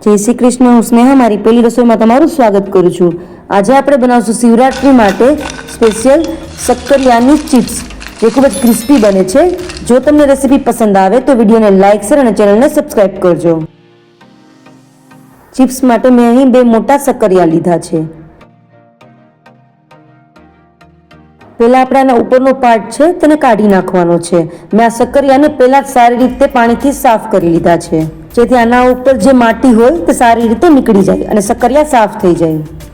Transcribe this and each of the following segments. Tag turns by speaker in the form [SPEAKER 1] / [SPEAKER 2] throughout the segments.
[SPEAKER 1] જય શ્રી કૃષ્ણ. હું સ્નેહા મારી પહેલી રસોઈમાં તમારું સ્વાગત કરું છું. આજે આપણે બનાવશું શિવરાત્રી માટે સ્પેશિયલ શક્કરિયાની ચિપ્સ, જે ખૂબ જ ક્રિસ્પી બને છે. જો તમને રેસીપી પસંદ આવે તો વિડીયોને લાઇક શેર અને ચેનલને સબસ્ક્રાઈબ કરજો. ચિપ્સ માટે મેં અહીં 2 મોટા શક્કરિયા લીધા છે. પહેલા આપણે આના ઉપરનો પાર્ટ છે તેને કાઢી નાખવાનો છે. મેં આ શક્કરિયાને પહેલા જ સારી રીતે પાણીથી સાફ કરી લીધા છે, જેથી આના ઉપર જે માટી હોય તે સારી રીતે નીકળી જાય અને શક્કરિયા સાફ થઈ જાય.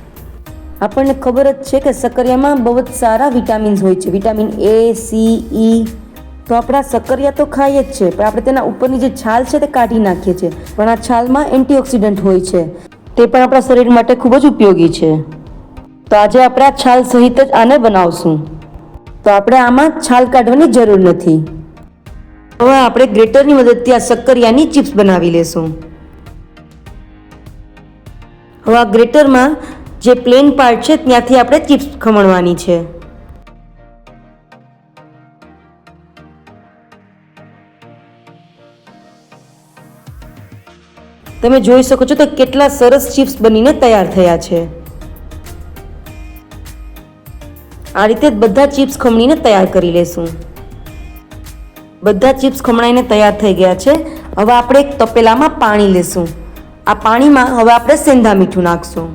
[SPEAKER 1] આપણને ખબર જ છે કે શક્કરિયામાં બહુ જ સારા વિટામિન્સ હોય છે, વિટામિન A, C, E. તો આપણા શક્કરિયા તો ખાઈએ જ છે, પણ આપણે તેના ઉપરની જે છાલ છે તે કાઢી નાખીએ છીએ. પણ આ છાલમાં એન્ટીઓક્સિડન્ટ હોય છે, તે પણ આપણા શરીર માટે ખૂબ જ ઉપયોગી છે. તો આજે આપણે આ છાલ સહિત જ આને બનાવશું. તો આપણે આમાં છાલ કાઢવાની જરૂર નથી. હવે આપણે ગ્રેટરની મદદથી આ શક્કરિયાની ચિપ્સ બનાવી લેશું. હવે આ ગ્રેટરમાં જે પ્લેન પાર્ટ છે ત્યાંથી આપણે ચિપ્સ ખમણવાની છે. તમે જોઈ શકો છો તો કેટલા સરસ ચિપ્સ બનીને તૈયાર થયા છે. આ રીતે બધા ચિપ્સ ખમણીને તૈયાર કરી લેશું. બધા ચિપ્સ ખમણાઈને તૈયાર થઈ ગયા છે. હવે આપણે એક તપેલામાં પાણી લેશું. આ પાણીમાં હવે આપણે સેંધા મીઠું નાખશું.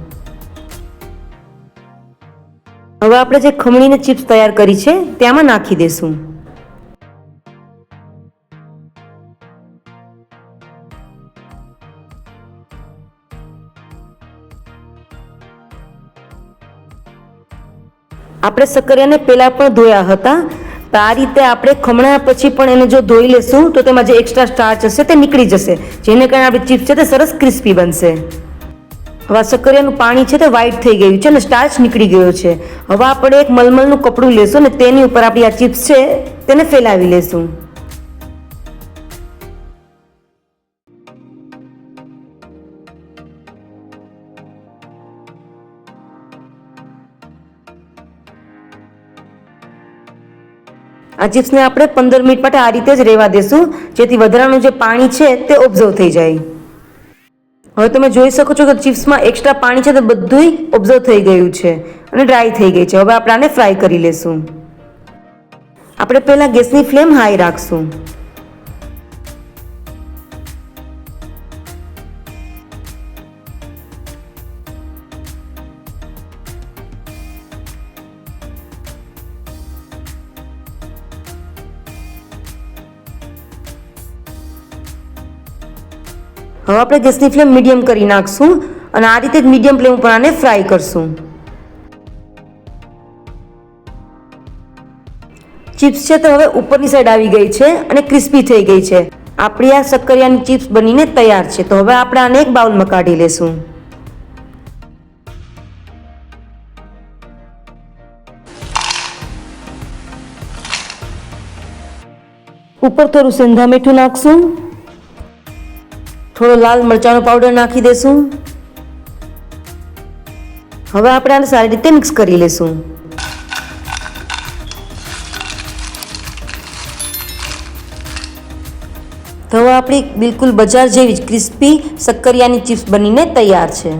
[SPEAKER 1] હવે આપણે જે ખમણીને ચિપ્સ તૈયાર કરી છે તેમાં નાખી દેશું. આપણે શક્કરિયાને પહેલા પણ ધોયા હતા, તો આ રીતે આપણે ખમણા પછી પણ એને જો ધોઈ લેશું તો તેમાં જે એક્સ્ટ્રા સ્ટાર્ચ હશે તે નીકળી જશે, જેને કારણે આપણી ચિપ્સ છે તે સરસ ક્રિસ્પી બનશે. હવે આ શક્કરિયાનું પાણી છે તે વ્હાઈટ થઈ ગયું છે અને સ્ટાર્ચ નીકળી ગયો છે. હવે આપણે એક મલમલનું કપડું લેશું અને તેની ઉપર આપણી આ ચિપ્સ છે તેને ફેલાવી લેશું. આ ચિપ્સને આપણે 15 મિનિટ માટે આ રીતે જ રહેવા દેશું, જેથી વધારાનું જે પાણી છે તે ઓબ્ઝર્વ થઈ જાય. હવે તમે જોઈ શકો છો કે ચિપ્સમાં એક્સ્ટ્રા પાણી છે તે બધું ઓબ્ઝર્વ થઈ ગયું છે અને ડ્રાય થઈ ગઈ છે. હવે આપણે આને ફ્રાય કરી લેશું. આપણે પહેલા ગેસની ફ્લેમ હાઈ રાખશું. હવે આપણે ગેસની ફ્લેમ મીડિયમ કરી નાખશું અને આ રીતે જ મીડિયમ ફ્લેમ ઉપર આને ફ્રાય કરશું. ચિપ્સ છે તો હવે ઉપરની સાઈડ આવી ગઈ છે અને ક્રિસ્પી થઈ ગઈ છે. આપણી આ શક્કરિયાની ચિપ્સ બનીને તૈયાર છે. તો હવે આપણે આને એક બાઉલમાં કાઢી લેશું. ઉપર થોડું સેંધા મીઠું નાખશું, થોડો લાલ મરચાંનો પાવડર નાખી દેશું. હવે આપણે આને સારી રીતે મિક્સ કરી લેશું. તો હવે આપણી બિલકુલ બજાર જેવી જ ક્રિસ્પી શક્કરિયાની ચિપ્સ બનીને તૈયાર છે.